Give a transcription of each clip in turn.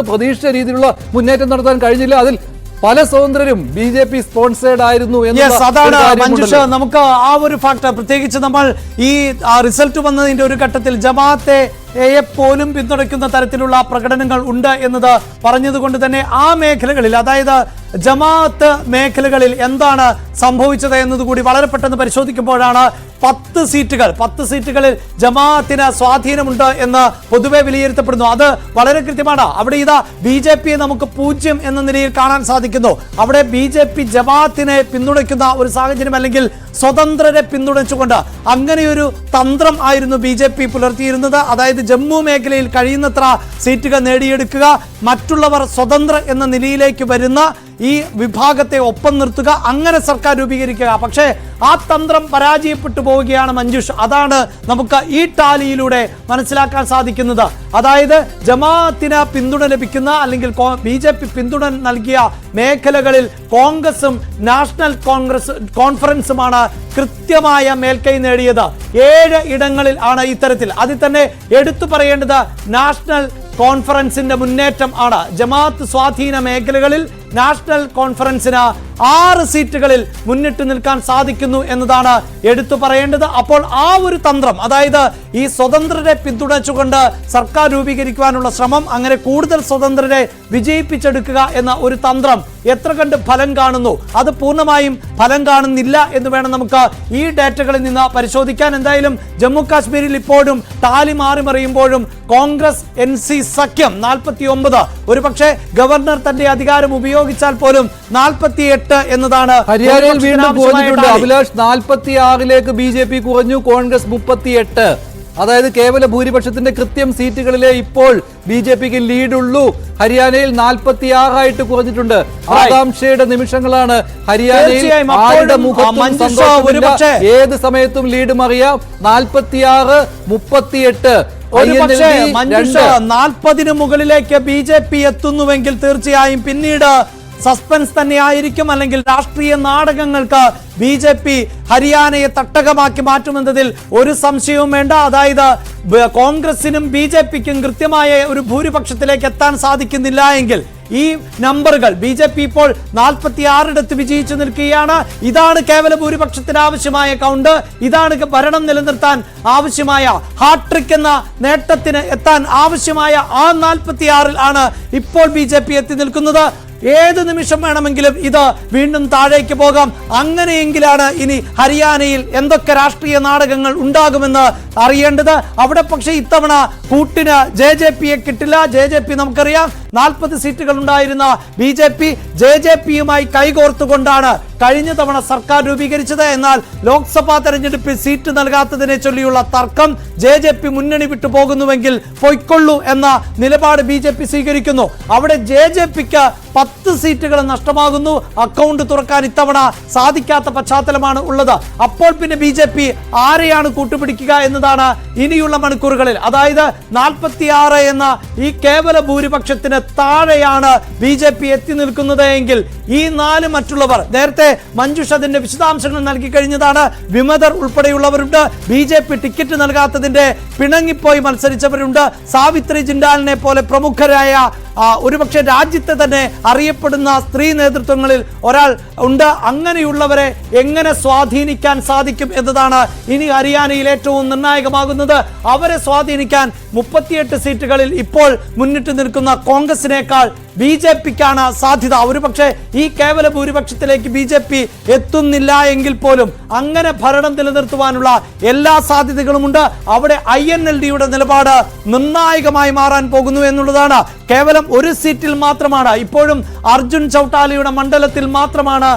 പ്രതീക്ഷിച്ച രീതിയിലുള്ള മുന്നേറ്റം നടത്താൻ കഴിഞ്ഞില്ല. അതിൽ പല സ്വതന്ത്രരും BJP സ്പോൺസേഡ് ആയിരുന്നു. നമുക്ക് ആ ഒരു ഫാക്ടർ പ്രത്യേകിച്ച് നമ്മൾ ഈ റിസൾട്ട് വന്നതിന്റെ ഒരു ഘട്ടത്തിൽ ജമാഅത്തെ പോലും പിന്തുണയ്ക്കുന്ന തരത്തിലുള്ള പ്രകടനങ്ങൾ ഉണ്ട് എന്നത് പറഞ്ഞതുകൊണ്ട് തന്നെ ആ മേഖലകളിൽ, അതായത് ജമാഅത്ത് മേഖലകളിൽ എന്താണ് സംഭവിച്ചത് എന്നതുകൂടി വളരെ പെട്ടെന്ന് പരിശോധിക്കുമ്പോഴാണ് 10 സീറ്റുകളിൽ ജമാഅത്തിന് സ്വാധീനമുണ്ട് എന്ന് പൊതുവെ വിലയിരുത്തപ്പെടുന്നു. അത് വളരെ കൃത്യമാണ്. അവിടെ ഇതാ BJP നമുക്ക് 0 എന്ന നിലയിൽ കാണാൻ സാധിക്കുന്നു. അവിടെ BJP ജമാഅത്തിനെ പിന്തുണയ്ക്കുന്ന ഒരു സാഹചര്യം, അല്ലെങ്കിൽ സ്വതന്ത്രരെ പിന്തുണച്ചുകൊണ്ട് അങ്ങനെയൊരു തന്ത്രം ആയിരുന്നു BJP പുലർത്തിയിരുന്നത്. അതായത് ജമ്മു മേഖലയിൽ കഴിയുന്നത്ര സീറ്റുകൾ നേടിയെടുക്കുക, മറ്റുള്ളവർ സ്വതന്ത്ര എന്ന നിലയിലേക്ക് വരുന്ന ഈ വിഭാഗത്തെ ഒപ്പം നിർത്തുക, അങ്ങനെ സർക്കാർ രൂപീകരിക്കുക. പക്ഷേ ആ തന്ത്രം പരാജയപ്പെട്ടു പോവുകയാണ് മഞ്ജുഷ്. അതാണ് നമുക്ക് ഈ ടാലിയിലൂടെ മനസ്സിലാക്കാൻ സാധിക്കുന്നത്. അതായത് ജമാഅത്തിന് പിന്തുണ ലഭിക്കുന്ന, അല്ലെങ്കിൽ BJP പിന്തുണ നൽകിയ മേഖലകളിൽ കോൺഗ്രസും നാഷണൽ കോൺഫറൻസുമാണ് കൃത്യമായ മേൽക്കൈ നേടിയത്. 7 ഇടങ്ങളിൽ ആണ് ഇത്തരത്തിൽ. അതിൽ തന്നെ എടുത്തു പറയേണ്ടത് നാഷണൽ കോൺഫറൻസിന്റെ മുന്നേറ്റം ആണ്. ജമാഅത്ത് സ്വാധീന മേഖലകളിൽ നാഷണൽ കോൺഫറൻസിന് 6 സീറ്റുകളിൽ മുന്നിട്ട് നിൽക്കാൻ സാധിക്കുന്നു എന്നതാണ് എടുത്തു പറയേണ്ടത്. അപ്പോൾ ആ ഒരു തന്ത്രം, അതായത് ഈ സ്വതന്ത്രരെ പിന്തുണച്ചുകൊണ്ട് സർക്കാർ രൂപീകരിക്കുവാനുള്ള ശ്രമം, അങ്ങനെ കൂടുതൽ സ്വതന്ത്രരെ വിജയിപ്പിച്ചെടുക്കുക എന്ന ഒരു തന്ത്രം എത്ര കണ്ട് ഫലം കാണുന്നു, അത് പൂർണ്ണമായും ഫലം കാണുന്നില്ല എന്ന് വേണം നമുക്ക് ഈ ഡേറ്റകളിൽ നിന്ന് പരിശോധിക്കാൻ. എന്തായാലും ജമ്മു കാശ്മീരിൽ ഇപ്പോഴും ടാലി മാറി മറിയുമ്പോഴും കോൺഗ്രസ് NC സഖ്യം 49, ഒരുപക്ഷെ ഗവർണർ തന്റെ അധികാരം ഉപയോഗിച്ചാൽ പോലും 48 എന്നതാണ്. ഹരിയാനയിൽ വീണ്ടും കുറഞ്ഞിട്ടുണ്ട് അഭിലാഷ്. 46ലേക്ക് BJP കുറഞ്ഞു, കോൺഗ്രസ് 38. അതായത് കേവല ഭൂരിപക്ഷത്തിന്റെ കൃത്യം സീറ്റുകളിലെ ഇപ്പോൾ BJPക്ക് ലീഡുള്ളൂ. ഹരിയാനയിൽ 46 ആയിട്ട് കുറഞ്ഞിട്ടുണ്ട്. ആകാംക്ഷയുടെ നിമിഷങ്ങളാണ് ഹരിയാനയിൽ. ഏത് സമയത്തും ലീഡ് മറിയാം. 46, 38. 40 മുകളിലേക്ക് BJP എത്തുന്നുവെങ്കിൽ തീർച്ചയായും പിന്നീട് സസ്പെൻസ് തന്നെയായിരിക്കും, അല്ലെങ്കിൽ രാഷ്ട്രീയ നാടകങ്ങൾക്ക് BJP ഹരിയാനയെ തട്ടകമാക്കി മാറ്റുമെന്നതിൽ ഒരു സംശയവും വേണ്ട. അതായത് കോൺഗ്രസിനും BJPക്കും കൃത്യമായ ഒരു ഭൂരിപക്ഷത്തിലേക്ക് എത്താൻ സാധിക്കുന്നില്ല എങ്കിൽ ഈ നമ്പറുകൾ, BJP ഇപ്പോൾ 46 വിജയിച്ചു നിൽക്കുകയാണ്. ഇതാണ് കേവല ഭൂരിപക്ഷത്തിന് ആവശ്യമായ കൗണ്ട്. ഇതാണ് ഭരണം നിലനിർത്താൻ ആവശ്യമായ ഹാട്രിക് എന്ന നേട്ടത്തിന് എത്താൻ ആവശ്യമായ ആ 46 ആണ് ഇപ്പോൾ BJP എത്തി നിൽക്കുന്നത്. ഏത് നിമിഷം വേണമെങ്കിലും ഇത് വീണ്ടും താഴേക്ക് പോകാം. അങ്ങനെയെങ്കിലാണ് ഇനി ഹരിയാനയിൽ എന്തൊക്കെ രാഷ്ട്രീയ നാടകങ്ങൾ ഉണ്ടാകുമെന്ന് അറിയേണ്ടത്. അവിടെ പക്ഷേ ഇത്തവണ കൂട്ടിന് JJPയെ കിട്ടില്ല. JJP നമുക്കറിയാം 40 സീറ്റുകൾ ഉണ്ടായിരുന്ന BJP JJPയുമായി കൈകോർത്തുകൊണ്ടാണ് കഴിഞ്ഞ തവണ സർക്കാർ രൂപീകരിച്ചത്. എന്നാൽ ലോക്സഭാ തെരഞ്ഞെടുപ്പിൽ സീറ്റ് നൽകാത്തതിനെ ചൊല്ലിയുള്ള തർക്കം JJP മുന്നണി വിട്ടു പോകുന്നുവെങ്കിൽ പൊയ്ക്കൊള്ളൂ എന്ന നിലപാട് BJP സ്വീകരിക്കുന്നു. അവിടെ JJPക്ക് 10 സീറ്റുകൾ നഷ്ടമാകുന്നു. അക്കൗണ്ട് തുറക്കാൻ ഇത്തവണ സാധിക്കാത്ത പശ്ചാത്തലമാണ് ഉള്ളത്. അപ്പോൾ പിന്നെ BJP ആരെയാണ് കൂട്ടുപിടിക്കുക എന്നതാണ് ഇനിയുള്ള മണിക്കൂറുകളിൽ. അതായത് 46 എന്ന ഈ കേവല ഭൂരിപക്ഷത്തിന് താഴെയാണ് BJP എത്തി നിൽക്കുന്നത് എങ്കിൽ ഈ 4 മറ്റുള്ളവർ, നേരത്തെ മഞ്ജുഷ് അതിന്റെ വിശദാംശങ്ങൾ നൽകി കഴിഞ്ഞതാണ്. വിമതർ ഉൾപ്പെടെയുള്ളവരുണ്ട്. BJP ടിക്കറ്റ് നൽകാത്തതിന്റെ പിണങ്ങിപ്പോയി മത്സരിച്ചവരുണ്ട്. സാവിത്രി ജിൻഡാലിനെ പോലെ പ്രമുഖരായ, ഒരുപക്ഷെ രാജ്യത്തെ തന്നെ അറിയപ്പെടുന്ന സ്ത്രീ നേതൃത്വങ്ങളിൽ ഒരാൾ ഉണ്ട്. അങ്ങനെയുള്ളവരെ എങ്ങനെ സ്വാധീനിക്കാൻ സാധിക്കും എന്നതാണ് ഇനി ഹരിയാനയിൽ ഏറ്റവും നിർണായകമാകുന്നത്. അവരെ സ്വാധീനിക്കാൻ 38 സീറ്റുകളിൽ ഇപ്പോൾ മുന്നിട്ട് നിൽക്കുന്ന കോൺഗ്രസിനേക്കാൾ BJPക്കാണ് സാധ്യത. ഒരുപക്ഷെ ഈ കേവല ഭൂരിപക്ഷത്തിലേക്ക് BJP എത്തുന്നില്ല എങ്കിൽ പോലും അങ്ങനെ ഭരണം നിലനിർത്തുവാനുള്ള എല്ലാ സാധ്യതകളുമുണ്ട്. അവിടെ INLDയുടെ നിലപാട് നിർണായകമായി മാറാൻ പോകുന്നു എന്നുള്ളതാണ്. കേവലം ഒരു സീറ്റിൽ മാത്രമാണ്, ഇപ്പോഴും അർജുൻ ചൗട്ടാലയുടെ മണ്ഡലത്തിൽ മാത്രമാണ്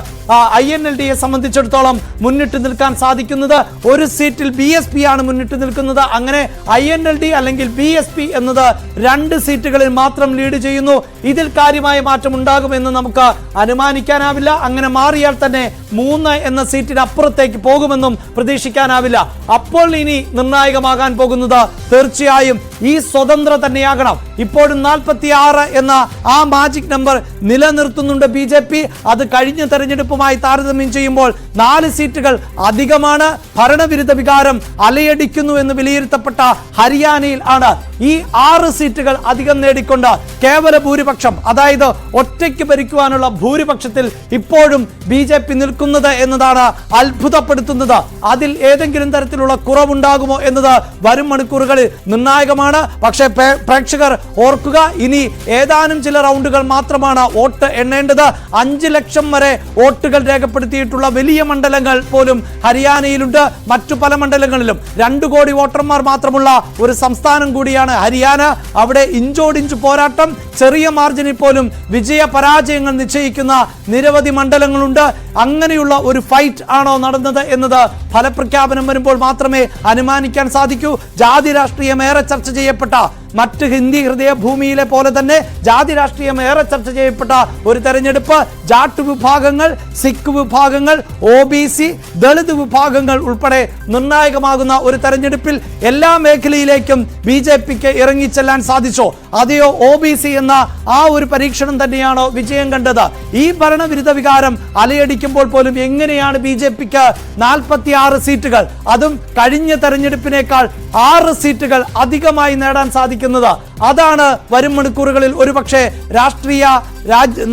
INLDയെ സംബന്ധിച്ചിടത്തോളം മുന്നിട്ട് നിൽക്കാൻ സാധിക്കുന്നത്. ഒരു സീറ്റിൽ BSP ആണ് മുന്നിട്ട് നിൽക്കുന്നത്. അങ്ങനെ INLD അല്ലെങ്കിൽ BSP എന്നത് 2 സീറ്റുകളിൽ മാത്രം ലീഡ് ചെയ്യുന്നു. ഇതിൽ കാര്യമായ മാറ്റം ഉണ്ടാകുമെന്ന് നമുക്ക് അനുമാനിക്കാനാവില്ല. അങ്ങനെ മാറിയാൽ തന്നെ 3 എന്ന സീറ്റിന് അപ്പുറത്തേക്ക് പോകുമെന്നും പ്രതീക്ഷിക്കാനാവില്ല. അപ്പോൾ ഇനി നിർണായകമാകാൻ പോകുന്നത് തീർച്ചയായും ഈ സ്വതന്ത്ര തന്നെയാകണം. ഇപ്പോഴും 46 എന്ന ആ മാജിക് നമ്പർ നിലനിർത്തുന്നുണ്ട് BJP. അത് കഴിഞ്ഞ തെരഞ്ഞെടുപ്പുമായി താരതമ്യം ചെയ്യുമ്പോൾ 4 സീറ്റുകൾ അധികമാണ്. ഭരണവിരുദ്ധ വികാരം അലയടിക്കുന്നു എന്ന് വിലയിരുത്തപ്പെട്ട ഹരിയാനയിൽ ആണ് ഈ 6 സീറ്റുകൾ അധികം നേടിക്കൊണ്ട് കേവല ഭൂരിപക്ഷം, അതായത് ഒറ്റയ്ക്ക് ഭരിക്കുവാനുള്ള ഭൂരിപക്ഷത്തിൽ ഇപ്പോഴും BJP നിൽക്കുന്നത് എന്നതാണ് അത്ഭുതപ്പെടുത്തുന്നത്. അതിൽ ഏതെങ്കിലും തരത്തിലുള്ള കുറവുണ്ടാകുമോ എന്നത് വരും മണിക്കൂറുകളിൽ നിർണായകമാണ്. പക്ഷേ പ്രേക്ഷകർ ഓർക്കുക, ഇനി ഏതാനും ചില റൗണ്ടുകൾ മാത്രമാണ് വോട്ട് എണ്ണേണ്ടത്. 5 ലക്ഷം വരെ വോട്ടുകൾ രേഖപ്പെടുത്തിയിട്ടുള്ള വലിയ മണ്ഡലങ്ങൾ പോലും ഹരിയാനയിലുണ്ട്. മറ്റു പല മണ്ഡലങ്ങളിലും 2 കോടി വോട്ടർമാർ മാത്രമുള്ള ഒരു സംസ്ഥാനം കൂടിയാണ് ഹരിയാന. അവിടെ ഇഞ്ചോടിഞ്ച് പോരാട്ടം, ചെറിയ മാർജിനിൽ പോലും വിജയ പരാജയങ്ങൾ നിശ്ചയിക്കുന്ന നിരവധി മണ്ഡലങ്ങളുണ്ട്. അങ്ങനെയുള്ള ഒരു ഫൈറ്റ് ആണോ നടന്നത് എന്നത് ഫലപ്രഖ്യാപനം വരുമ്പോൾ മാത്രമേ അനുമാനിക്കാൻ സാധിക്കൂ. ജാതി രാഷ്ട്രീയം ഏറെ ചർച്ച ചെയ്യപ്പെട്ട, മറ്റ് ഹിന്ദി ഹൃദയ ഭൂമിയിലെ പോലെ തന്നെ ജാതി രാഷ്ട്രീയം ഏറെ ചർച്ച ചെയ്യപ്പെട്ട ഒരു തെരഞ്ഞെടുപ്പ്. ജാട്ട് വിഭാഗങ്ങൾ, സിഖ് വിഭാഗങ്ങൾ, OBC, ദളിത് വിഭാഗങ്ങൾ ഉൾപ്പെടെ നിർണായകമാകുന്ന ഒരു തെരഞ്ഞെടുപ്പിൽ എല്ലാ മേഖലയിലേക്കും BJPക്ക് ഇറങ്ങിച്ചെല്ലാൻ സാധിച്ചോ? അതെയോ OBC എന്ന ആ ഒരു പരീക്ഷണം തന്നെയാണോ വിജയം കണ്ടത്? ഈ ഭരണവിരുദ്ധ വികാരം അലയടിക്കുമ്പോൾ പോലും എങ്ങനെയാണ് BJPക്ക് 46 സീറ്റുകൾ, അതും കഴിഞ്ഞ തെരഞ്ഞെടുപ്പിനേക്കാൾ 6 സീറ്റുകൾ അധികമായി നേടാൻ സാധിക്കുന്നത്? അതാണ് വരും മണിക്കൂറുകളിൽ ഒരുപക്ഷെ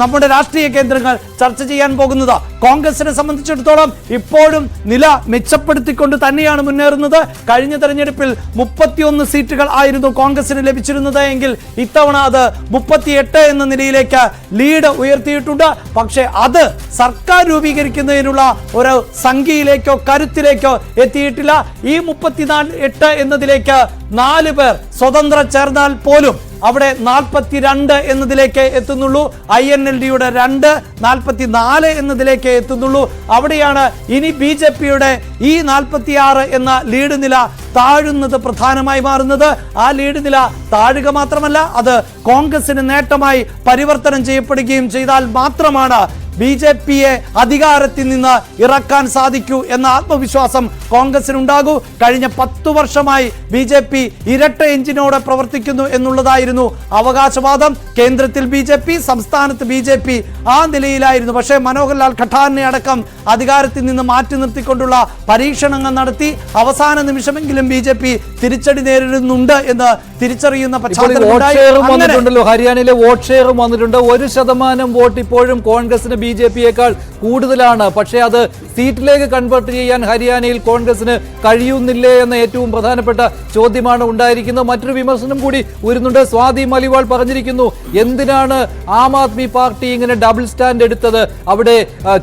നമ്മുടെ രാഷ്ട്രീയ കേന്ദ്രങ്ങൾ ചർച്ച ചെയ്യാൻ പോകുന്നത്. കോൺഗ്രസിനെ സംബന്ധിച്ചിടത്തോളം ഇപ്പോഴും നില മെച്ചപ്പെടുത്തിക്കൊണ്ട് തന്നെയാണ് മുന്നേറുന്നത്. കഴിഞ്ഞ തെരഞ്ഞെടുപ്പിൽ 31 സീറ്റുകൾ ആയിരുന്നു കോൺഗ്രസിന് ലഭിച്ചിരുന്നത് എങ്കിൽ ഇത്തവണ അത് 38 എന്ന നിലയിലേക്ക് ലീഡ് ഉയർത്തിയിട്ടുണ്ട്. പക്ഷേ അത് സർക്കാർ രൂപീകരിക്കുന്നതിനുള്ള ഒരു സംഖ്യയിലേക്കോ കരുത്തിലേക്കോ എത്തിയിട്ടില്ല. ഈ 38 എന്നതിലേക്ക് 4 പേർ സ്വതന്ത്ര ചേർന്നാൽ പോലും അവിടെ 42 എന്നതിലേക്ക് എത്തുന്നുള്ളൂ. INLDയുടെ 2, 44 എന്നതിലേക്ക് എത്തുന്നുള്ളൂ. അവിടെയാണ് ഇനി BJPയുടെ ഈ 46 എന്ന ലീഡ് നില താഴുന്നത് പ്രധാനമായി മാറുന്നത്. ആ ലീഡ് നില താഴുക മാത്രമല്ല, അത് കോൺഗ്രസിന് നേട്ടമായി പരിവർത്തനം ചെയ്യപ്പെടുകയും ചെയ്താൽ മാത്രമാണ് BJPയെ അധികാരത്തിൽ നിന്ന് ഇറക്കാൻ സാധിക്കൂ എന്ന ആത്മവിശ്വാസം കോൺഗ്രസിനുണ്ടാകൂ. കഴിഞ്ഞ 10 വർഷമായി BJP ഇരട്ട എഞ്ചിനോടെ പ്രവർത്തിക്കുന്നു എന്നുള്ളതായിരുന്നു അവകാശവാദം. കേന്ദ്രത്തിൽ BJP, സംസ്ഥാനത്ത് BJP ആ നിലയിലായിരുന്നു. പക്ഷേ മനോഹർലാൽ ഖട്ടാറിനെ അടക്കം അധികാരത്തിൽ നിന്ന് മാറ്റി നിർത്തിക്കൊണ്ടുള്ള പരീക്ഷണങ്ങൾ നടത്തി അവസാന നിമിഷമെങ്കിലും BJP തിരിച്ചടി നേരിടുന്നുണ്ട് എന്ന് തിരിച്ചറിയുന്ന പശ്ചാത്തലമുണ്ടല്ലോ. ഹരിയാനയിലെ വോട്ട് ഷെയറും വന്നിട്ടുണ്ട്. 1% വോട്ട് ഇപ്പോഴും കോൺഗ്രസിന് BJPയേക്കാൾ കൂടുതലാണ്. പക്ഷേ അത് സീറ്റിലേക്ക് കൺവേർട്ട് ചെയ്യാൻ ഹരിയാനയിൽ കോൺഗ്രസിന് കഴിയുന്നില്ലേ എന്ന ഏറ്റവും പ്രധാനപ്പെട്ട ചോദ്യമാണ് ഉണ്ടായിരിക്കുന്നത്. മറ്റൊരു വിമർശനം കൂടി ഉയരുന്നുണ്ട്. സ്വാതി മലിവാൾ പറഞ്ഞിരിക്കുന്നു, എന്തിനാണ് ആം ആദ്മി പാർട്ടി ഇങ്ങനെ ഡബിൾ സ്റ്റാൻഡ് എടുത്തത്? അവിടെ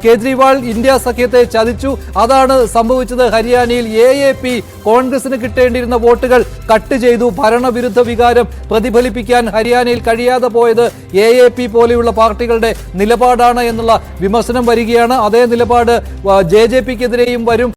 കേജ്രിവാൾ ഇന്ത്യ സഖ്യത്തെ ചതിച്ചു, അതാണ് സംഭവിച്ചത്. ഹരിയാനയിൽ AAP കോൺഗ്രസിന് കിട്ടേണ്ടിയിരുന്ന വോട്ടുകൾ കട്ട് ചെയ്തു. ഭരണവിരുദ്ധ വികാരം പ്രതിഫലിപ്പിക്കാൻ ഹരിയാനയിൽ കഴിയാതെ പോയത് AAP പോലെയുള്ള പാർട്ടികളുടെ നിലപാടാണ് എന്നുള്ള വിമർശനം വരികയാണ്. അതേ നിലപാട് JJPക്കെതിരെയും വരും.